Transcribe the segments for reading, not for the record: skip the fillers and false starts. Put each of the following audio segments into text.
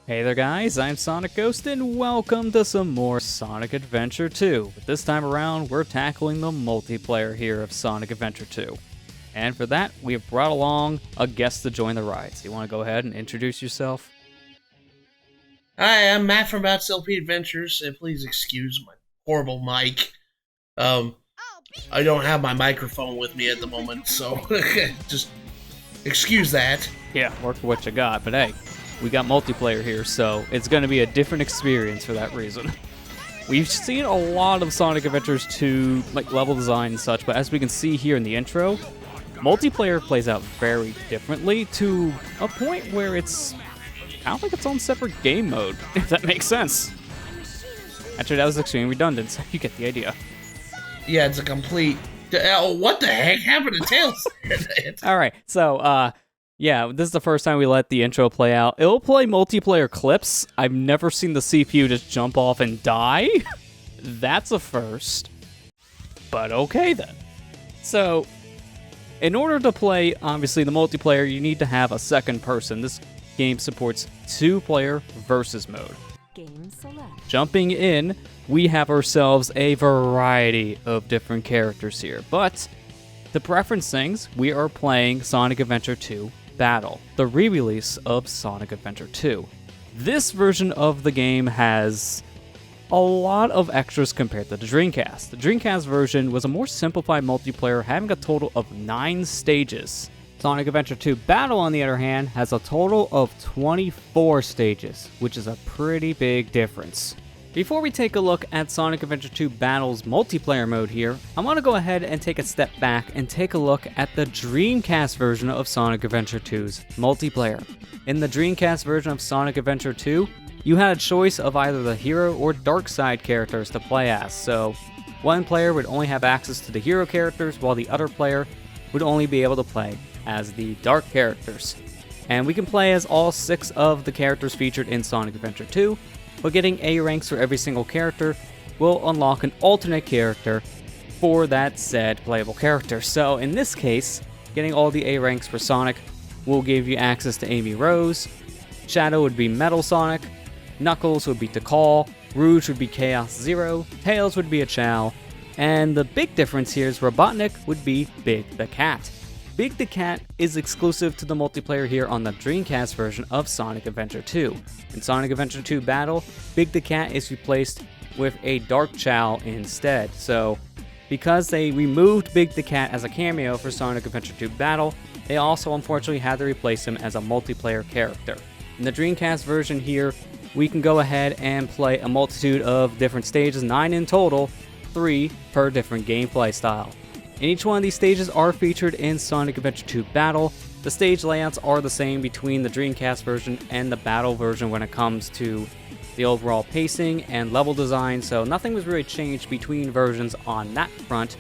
Hey there guys, I'm SonicGhost and welcome to some more Sonic Adventure 2. But this time around, we're tackling the multiplayer here of Sonic Adventure 2. And for that, we have brought along a guest to join the ride. So you want to go ahead and introduce yourself? Hi, I'm Matt from LP Adventures, and please excuse my horrible mic. Um, I don't have my microphone with me at the moment, so just excuse that. Yeah, work with what you got, but hey, we got multiplayer here, so it's going to be a different experience for that reason. We've seen a lot of Sonic Adventures 2 like level design and such, but as we can see here in the intro, multiplayer plays out very differently to a point where it's kind of like its own separate game mode, if that makes sense. Actually, that was extremely redundant, so you get the idea. Yeah, it's a complete. What the heck happened to Tails? Alright, so, yeah, this is the first time we let the intro play out. It'll play multiplayer clips. I've never seen the CPU just jump off and die. That's a first. But okay then. So, in order to play, obviously, the multiplayer, you need to have a second person. This game supports 2-player versus mode. Game select. Jumping in, we have ourselves a variety of different characters here, but to preference things, we are playing Sonic Adventure 2 Battle, the re-release of Sonic Adventure 2. This version of the game has a lot of extras compared to the Dreamcast. The Dreamcast version was a more simplified multiplayer, having a total of 9 stages. Sonic Adventure 2 Battle, on the other hand, has a total of 24 stages, which is a pretty big difference. Before we take a look at Sonic Adventure 2 Battle's multiplayer mode here, I want to go ahead and take a step back and take a look at the Dreamcast version of Sonic Adventure 2's multiplayer. In the Dreamcast version of Sonic Adventure 2, you had a choice of either the hero or dark side characters to play as, so one player would only have access to the hero characters while the other player would only be able to play as the dark characters. And we can play as all 6 of the characters featured in Sonic Adventure 2, but getting A ranks for every single character will unlock an alternate character for that said playable character. So in this case, getting all the A ranks for Sonic will give you access to Amy Rose, Shadow would be Metal Sonic, Knuckles would be Tikal, Rouge would be Chaos Zero, Tails would be a Chow, and the big difference here is Robotnik would be Big the Cat. Big the Cat is exclusive to the multiplayer here on the Dreamcast version of Sonic Adventure 2. In Sonic Adventure 2 Battle, Big the Cat is replaced with a Dark Chow instead. So, because they removed Big the Cat as a cameo for Sonic Adventure 2 Battle, they also unfortunately had to replace him as a multiplayer character. In the Dreamcast version here, we can go ahead and play a multitude of different stages, 9 in total, 3 per different gameplay style. And each one of these stages are featured in Sonic Adventure 2 Battle. The stage layouts are the same between the Dreamcast version and the Battle version when it comes to the overall pacing and level design, so nothing was really changed between versions on that front.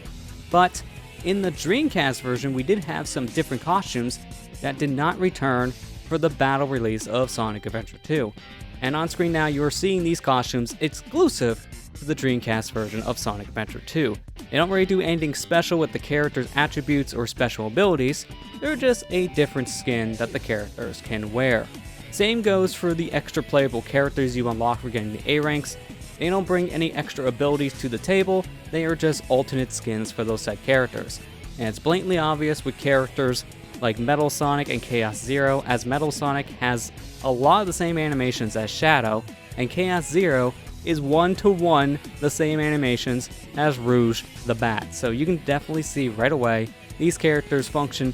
But in the Dreamcast version, we did have some different costumes that did not return for the Battle release of Sonic Adventure 2. And on screen now, you are seeing these costumes exclusive to the Dreamcast version of Sonic Adventure 2. They don't really do anything special with the character's attributes or special abilities, they're just a different skin that the characters can wear. Same goes for the extra playable characters you unlock for getting the A ranks. They don't bring any extra abilities to the table, they are just alternate skins for those said characters. And it's blatantly obvious with characters like Metal Sonic and Chaos Zero, as Metal Sonic has a lot of the same animations as Shadow, and Chaos Zero is 1-to-1 the same animations as Rouge the Bat. So you can definitely see right away these characters function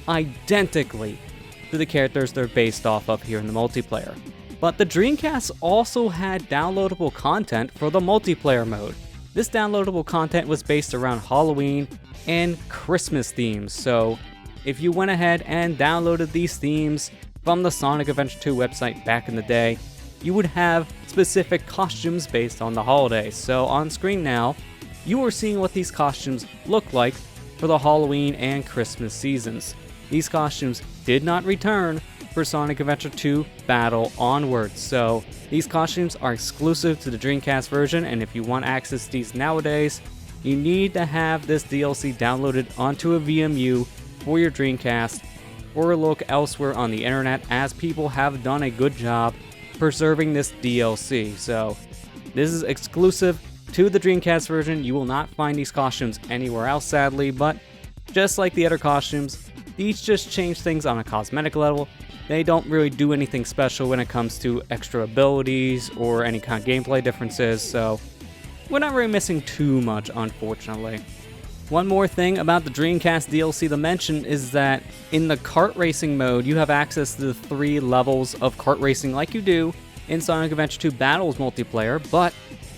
identically to the characters they're based off of here in the multiplayer. But the Dreamcast also had downloadable content for the multiplayer mode. This downloadable content was based around Halloween and Christmas themes, so if you went ahead and downloaded these themes from the Sonic Adventure 2 website back in the day, you would have specific costumes based on the holidays. So on screen now, you are seeing what these costumes look like for the Halloween and Christmas seasons. These costumes did not return for Sonic Adventure 2 Battle onwards, so these costumes are exclusive to the Dreamcast version, and if you want access to these nowadays, you need to have this DLC downloaded onto a VMU for your Dreamcast, or look elsewhere on the internet, as people have done a good job preserving this DLC. So this is exclusive to the Dreamcast version. You will not find these costumes anywhere else, sadly, but just like the other costumes, these just change things on a cosmetic level. They don't really do anything special when it comes to extra abilities or any kind of gameplay differences, so we're not really missing too much, unfortunately. One more thing about the Dreamcast DLC to mention is that in the kart racing mode, you have access to the 3 levels of kart racing like you do in Sonic Adventure 2 Battles multiplayer, but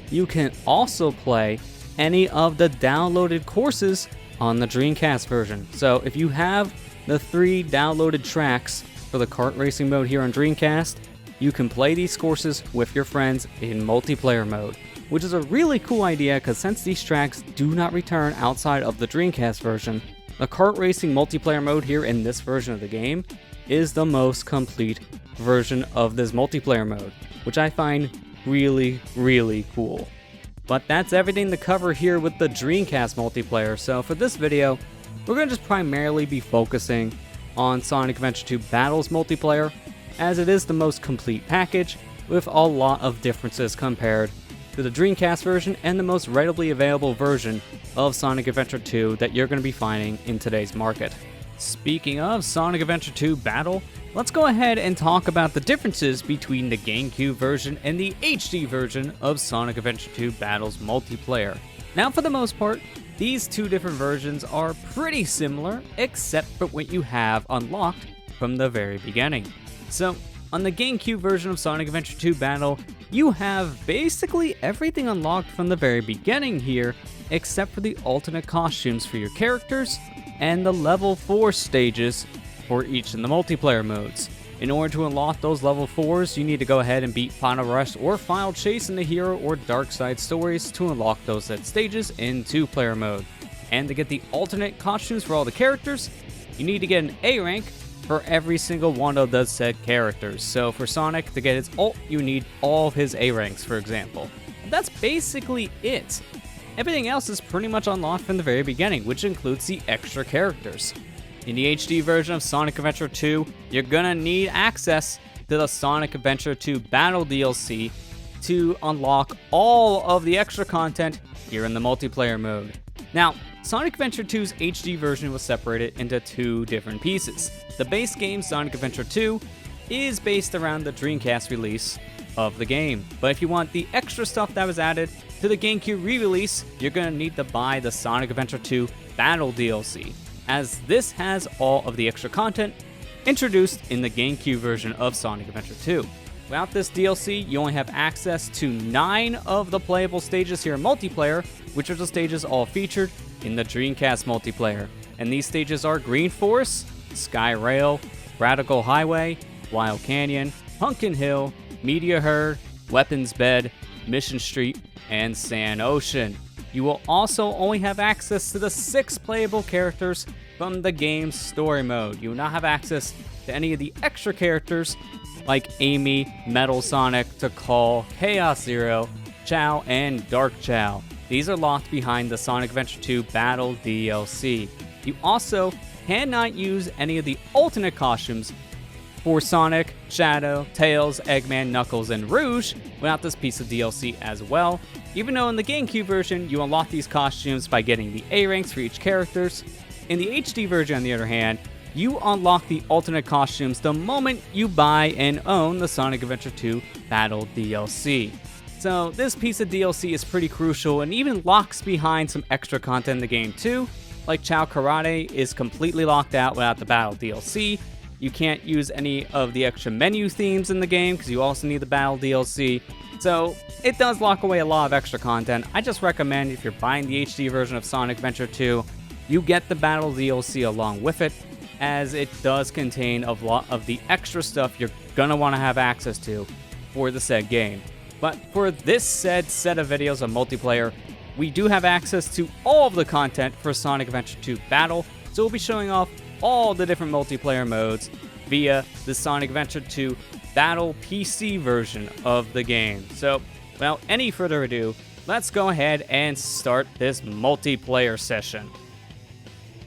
you can also play any of the downloaded courses on the Dreamcast version. So if you have the 3 downloaded tracks for the kart racing mode here on Dreamcast, you can play these courses with your friends in multiplayer mode, which is a really cool idea because since these tracks do not return outside of the Dreamcast version, the kart racing multiplayer mode here in this version of the game is the most complete version of this multiplayer mode, which I find really, really cool. But that's everything to cover here with the Dreamcast multiplayer, so for this video, we're going to just primarily be focusing on Sonic Adventure 2 Battles multiplayer, as it is the most complete package with a lot of differences compared to the Dreamcast version and the most readily available version of Sonic Adventure 2 that you're going to be finding in today's market. Speaking of Sonic Adventure 2 Battle, let's go ahead and talk about the differences between the GameCube version and the HD version of Sonic Adventure 2 Battles multiplayer. Now, for the most part, these two different versions are pretty similar, except for what you have unlocked from the very beginning. So, on the GameCube version of Sonic Adventure 2 Battle, you have basically everything unlocked from the very beginning here, except for the alternate costumes for your characters and the level 4 stages for each in the multiplayer modes. In order to unlock those level 4s, you need to go ahead and beat Final Rush or Final Chase in the Hero or Dark Side stories to unlock those said stages in 2-player mode. And to get the alternate costumes for all the characters, you need to get an A rank for every single one of the said characters. So for Sonic, to get his ult, you need all of his A ranks, for example. And that's basically it. Everything else is pretty much unlocked from the very beginning, which includes the extra characters. In the HD version of Sonic Adventure 2, you're gonna need access to the Sonic Adventure 2 Battle DLC to unlock all of the extra content here in the multiplayer mode. Now, Sonic Adventure 2's HD version was separated into 2 different pieces. The base game, Sonic Adventure 2, is based around the Dreamcast release of the game. But if you want the extra stuff that was added to the GameCube re-release, you're gonna need to buy the Sonic Adventure 2 Battle DLC, as this has all of the extra content introduced in the GameCube version of Sonic Adventure 2. Without this DLC, you only have access to 9 of the playable stages here in multiplayer, which are the stages all featured in the Dreamcast multiplayer. And these stages are Green Forest, Sky Rail, Radical Highway, Wild Canyon, Pumpkin Hill, Meteor Herd, Weapons Bed, Mission Street, and Sand Ocean. You will also only have access to the 6 playable characters from the game's story mode. You will not have access to any of the extra characters like Amy, Metal Sonic, Tikal, Chaos Zero, Chao, and Dark Chao. These are locked behind the Sonic Adventure 2 Battle DLC. You also cannot use any of the alternate costumes for Sonic, Shadow, Tails, Eggman, Knuckles, and Rouge without this piece of DLC as well. Even though in the GameCube version, you unlock these costumes by getting the A ranks for each characters. In the HD version, on the other hand, you unlock the alternate costumes the moment you buy and own the Sonic Adventure 2 Battle DLC. So this piece of DLC is pretty crucial and even locks behind some extra content in the game too, like Chao Karate is completely locked out without the Battle DLC. You can't use any of the extra menu themes in the game because you also need the Battle DLC. So it does lock away a lot of extra content. I just recommend if you're buying the HD version of Sonic Adventure 2, you get the Battle DLC along with it, as it does contain a lot of the extra stuff you're gonna want to have access to for the said game. But for this said set of videos of multiplayer, we do have access to all of the content for Sonic Adventure 2 Battle, so we'll be showing off all the different multiplayer modes via the Sonic Adventure 2 Battle PC version of the game. So, without any further ado, let's go ahead and start this multiplayer session.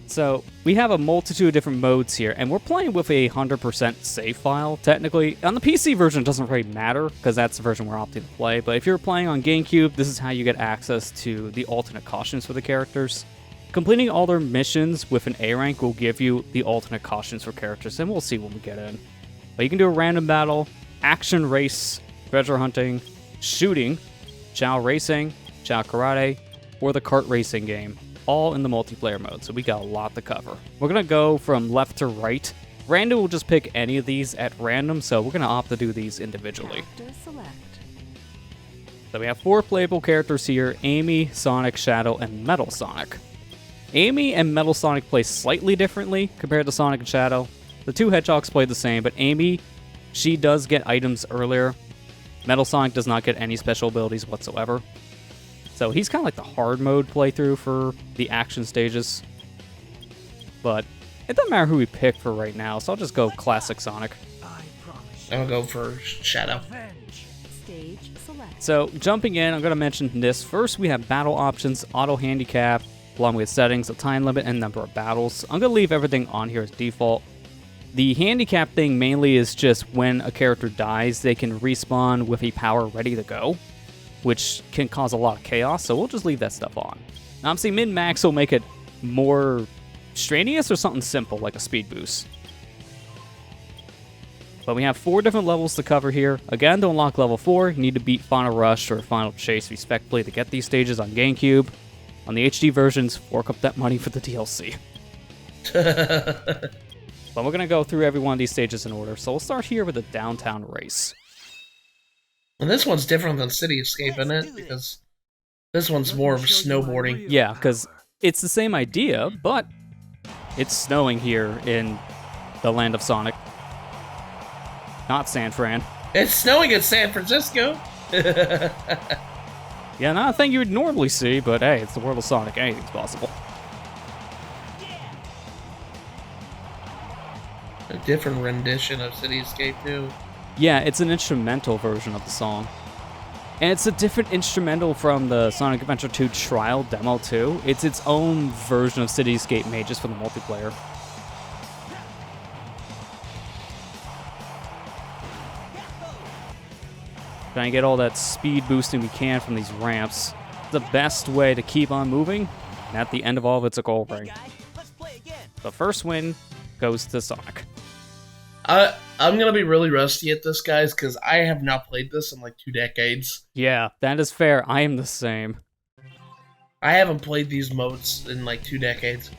So we have a multitude of different modes here, and we're playing with a 100% save file, technically. On the PC version, it doesn't really matter, because that's the version we're opting to play, but if you're playing on GameCube, this is how you get access to the alternate costumes for the characters. Completing all their missions with an A rank will give you the alternate costumes for characters, and we'll see when we get in. But you can do a random battle, action race, treasure hunting, shooting, Chow racing, Chow karate, or the kart racing game, all in the multiplayer mode, so we got a lot to cover. We're going to go from left to right. Random will just pick any of these at random, so we're going to opt to do these individually. So we have 4 playable characters here, Amy, Sonic, Shadow, and Metal Sonic. Amy and Metal Sonic play slightly differently compared to Sonic and Shadow. The 2 Hedgehogs play the same, but Amy, she does get items earlier. Metal Sonic does not get any special abilities whatsoever. So he's kind of like the hard mode playthrough for the action stages. But it doesn't matter who we pick for right now, so I'll just go classic Sonic. I'll go for Shadow. So jumping in, I'm going to mention this. First, we have battle options, auto handicap, along with settings, a time limit, and number of battles. I'm going to leave everything on here as default. The handicap thing mainly is just when a character dies, they can respawn with a power ready to go, which can cause a lot of chaos, so we'll just leave that stuff on. Now, obviously, min-max will make it more strenuous or something simple, like a speed boost. But we have 4 different levels to cover here. Again, to unlock level 4, you need to beat Final Rush or Final Chase respectively to get these stages on GameCube. On the HD versions, fork up that money for the DLC. But we're going to go through every one of these stages in order, so we'll start here with the downtown race. And this one's different than City Escape, isn't it? Because this one's more of snowboarding. Yeah, because it's the same idea, but it's snowing here in the land of Sonic. Not San Fran. It's snowing in San Francisco. Yeah, not a thing you would normally see, but hey, it's the world of Sonic. Anything's possible. A different rendition of City Escape, too. Yeah, it's an instrumental version of the song. And it's a different instrumental from the Sonic Adventure 2 trial demo, too. It's its own version of City Escape made just for the multiplayer. Trying to get all that speed boosting we can from these ramps. The best way to keep on moving, and at the end of all of it's a gold ring. The first win goes to Sonic. I'm going to be really rusty at this, guys, because I have not played this in like 2 decades. Yeah, that is fair. I am the same. I haven't played these modes in like 2 decades.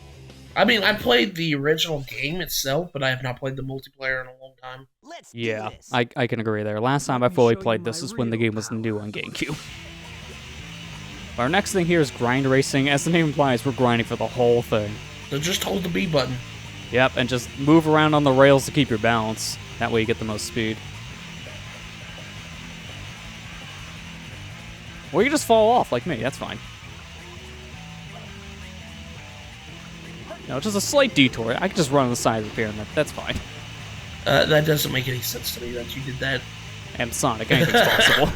I mean, I played the original game itself, but I have not played the multiplayer in a long time. Yeah, I can agree there. Last time I fully played this is when the game was new on GameCube. Our next thing here is grind racing. As the name implies, we're grinding for the whole thing. So just hold the B button. Yep, and just move around on the rails to keep your balance. That way you get the most speed. Or you can just fall off like me, that's fine. No, just a slight detour. I can just run on the side of the pyramid, that's fine. That doesn't make any sense to me that you did that. And Sonic, anything's possible.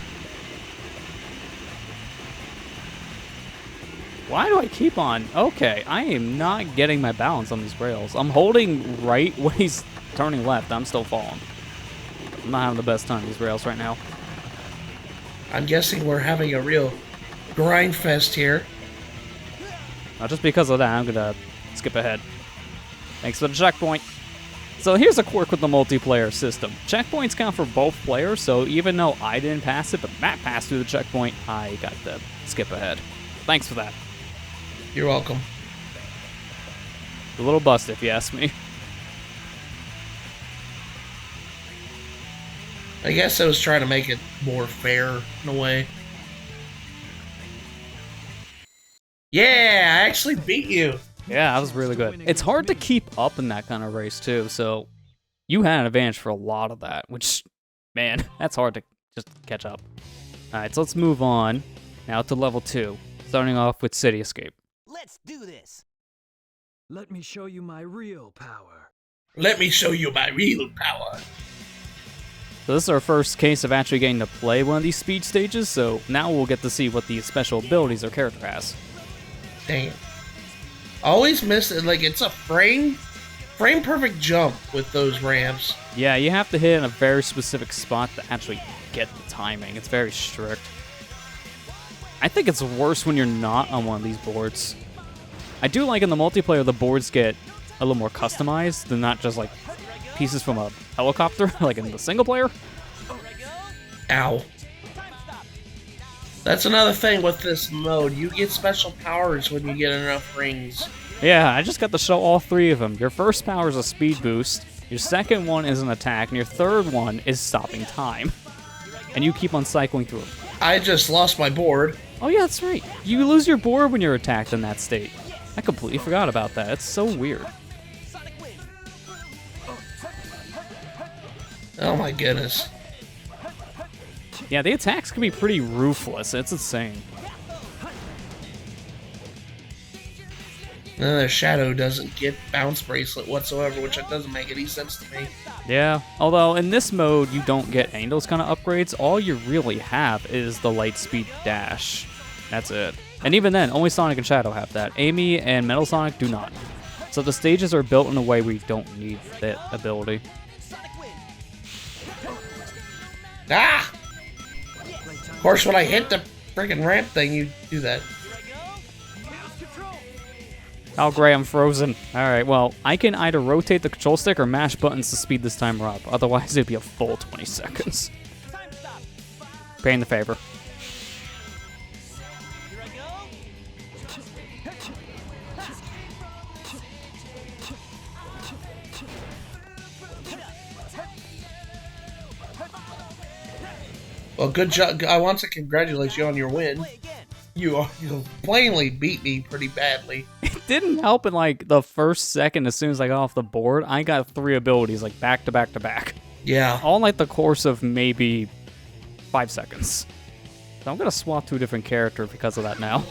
Why do I keep on? Okay, I am not getting my balance on these rails. I'm holding right when he's turning left. I'm still falling. I'm not having the best time on these rails right now. I'm guessing we're having a real grind fest here. Just because of that, I'm going to skip ahead. Thanks for the checkpoint. So here's a quirk with the multiplayer system. Checkpoints count for both players, so even though I didn't pass it, but Matt passed through the checkpoint, I got to skip ahead. Thanks for that. You're welcome. A little busted, if you ask me. I guess I was trying to make it more fair in a way. Yeah, I actually beat you. Yeah, that was really good. It's hard to keep up in that kind of race, too, so you had an advantage for a lot of that, which, man, that's hard to just catch up. Alright, so let's move on now to level 2, starting off with City Escape. Let's do this. Let me show you my real power. Let me show you my real power. So this is our first case of actually getting to play one of these speed stages, so now we'll get to see what the special abilities our character has. Dang it. Always miss it. Like, it's a frame perfect jump with those ramps. Yeah, you have to hit in a very specific spot to actually get the timing. It's very strict. I think it's worse when you're not on one of these boards. I do like in the multiplayer the boards get a little more customized than not just like pieces from a helicopter like in the single player. Ow. That's another thing with this mode. You get special powers when you get enough rings. Yeah, I just got to show all 3 of them. Your first power is a speed boost, your second one is an attack, and your third one is stopping time. And you keep on cycling through them. I just lost my board. Oh yeah, that's right. You lose your board when you're attacked in that state. I completely forgot about that. It's so weird. Oh my goodness. Yeah, the attacks can be pretty ruthless. It's insane. And their Shadow doesn't get bounce bracelet whatsoever, which doesn't make any sense to me. Yeah, although in this mode you don't get any of those kind of upgrades. All you really have is the light speed dash. That's it. And even then, only Sonic and Shadow have that. Amy and Metal Sonic do not. So the stages are built in a way we don't need that ability. Ah! Of course, when I hit the friggin' ramp thing, you do that. Oh, great, I'm frozen. Alright, well, I can either rotate the control stick or mash buttons to speed this timer up. Otherwise, it'd be a full 20 seconds. Paying the favor. Well, good job. I want to congratulate you on your win. You plainly beat me pretty badly. It didn't help in, like, the first second as soon as I got off the board. I got 3 abilities, like, back to back to back. Yeah. All in, like, the course of maybe 5 seconds. So I'm going to swap to a different character because of that now.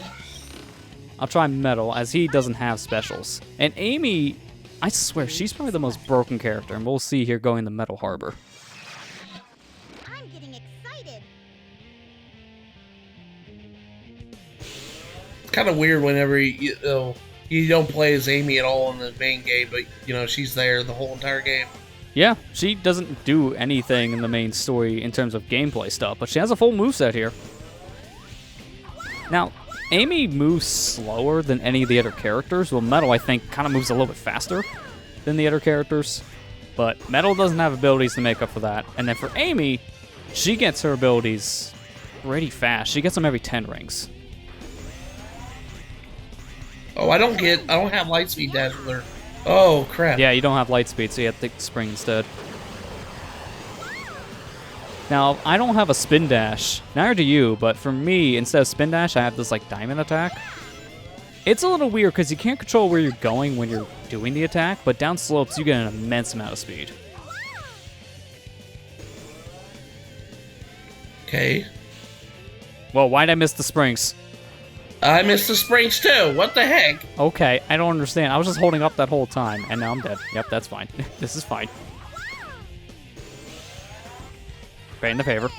I'll try Metal, as he doesn't have specials. And Amy, I swear, she's probably the most broken character, and we'll see here going to Metal Harbor. I'm getting excited. It's kind of weird whenever you don't play as Amy at all in the main game, but she's there the whole entire game. Yeah, she doesn't do anything in the main story in terms of gameplay stuff, but she has a full moveset here. Now, Amy moves slower than any of the other characters, while Metal, I think, kind of moves a little bit faster than the other characters. But Metal doesn't have abilities to make up for that. And then for Amy, she gets her abilities pretty fast. She gets them every 10 rings. Oh, I don't have Lightspeed Dash with her. Oh, crap. Yeah, you don't have light speed, so you have to take the spring instead. Now, I don't have a spin dash. Neither do you, but for me, instead of spin dash, I have this, like, diamond attack. It's a little weird, because you can't control where you're going when you're doing the attack, but down slopes, you get an immense amount of speed. Okay. Well, why'd I miss the springs? I missed the springs, too. What the heck? Okay, I don't understand. I was just holding up that whole time, and now I'm dead. Yep, that's fine. This is fine. Paying the favor.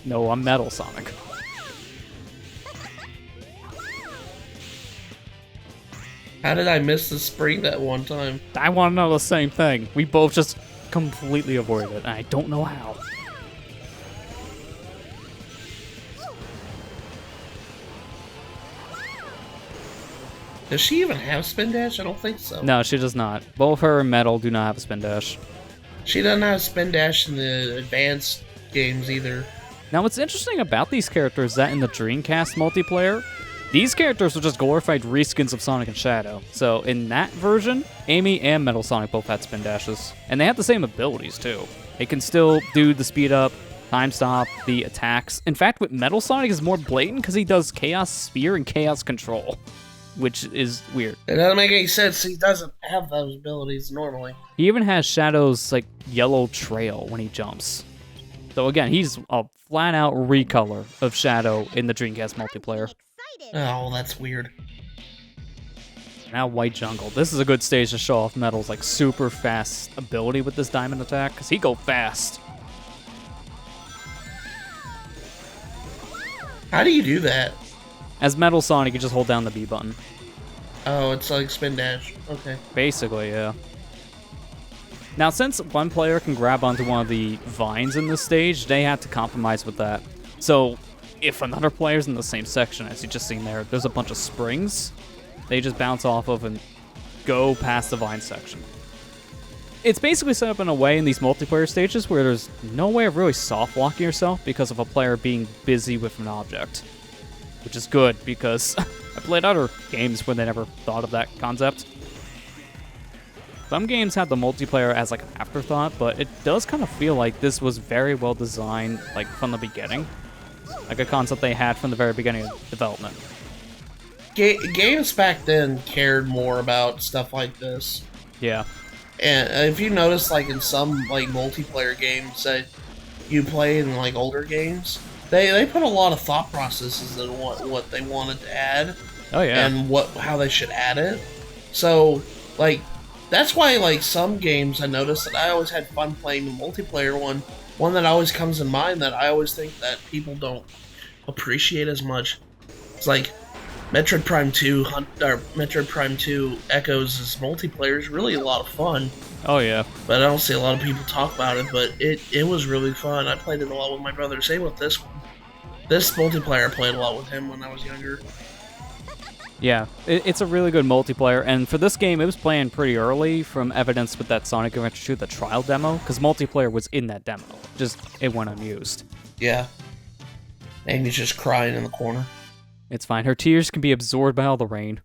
No, I'm Metal Sonic. How did I miss the spring that one time? I want to know the same thing. We both just completely avoided it, and I don't know how. Does she even have spin dash? I don't think so. No, she does not. Both her and Metal do not have a spin dash. She doesn't have spin dash in the advanced games either. Now, what's interesting about these characters is that in the Dreamcast multiplayer, these characters are just glorified reskins of Sonic and Shadow. So in that version, Amy and Metal Sonic both had spin dashes. And they have the same abilities, too. It can still do the speed up, time stop, the attacks. In fact, with Metal Sonic is more blatant because he does Chaos Spear and Chaos Control, which is weird. It doesn't make any sense. He doesn't have those abilities normally. He even has Shadow's, like, yellow trail when he jumps. So again, he's a flat-out recolor of Shadow in the Dreamcast multiplayer. Oh, that's weird. Now White Jungle. This is a good stage to show off Metal's, like, super fast ability with this diamond attack, because he go fast. How do you do that? As Metal Sonic, you just hold down the B button. Oh, it's like spin dash. Okay. Basically, yeah. Now, since one player can grab onto one of the vines in this stage, they have to compromise with that. So, if another player's in the same section, as you just seen there's a bunch of springs they just bounce off of and go past the vine section. It's basically set up in a way in these multiplayer stages where there's no way of really soft-locking yourself because of a player being busy with an object. Which is good, because I played other games where they never thought of that concept. Some games have the multiplayer as like an afterthought, but it does kind of feel like this was very well designed, like from the beginning. Like a concept they had from the very beginning of development. Games back then cared more about stuff like this. Yeah. And if you notice, like in some like multiplayer games that you play in like older games, they put a lot of thought processes in what they wanted to add. Oh yeah. And how they should add it. So like that's why like some games I noticed that I always had fun playing the multiplayer one. One that always comes in mind that I always think that people don't appreciate as much. It's like Metroid Prime 2 or Metroid Prime 2 Echoes' multiplayer is really a lot of fun. Oh yeah. But I don't see a lot of people talk about it, but it was really fun. I played it a lot with my brother. Same with this one. This multiplayer I played a lot with him when I was younger. Yeah, it's a really good multiplayer, and for this game, it was playing pretty early from evidence with that Sonic Adventure 2, the trial demo, because multiplayer was in that demo. Just, it went unused. Yeah. Amy's just crying in the corner. It's fine. Her tears can be absorbed by all the rain.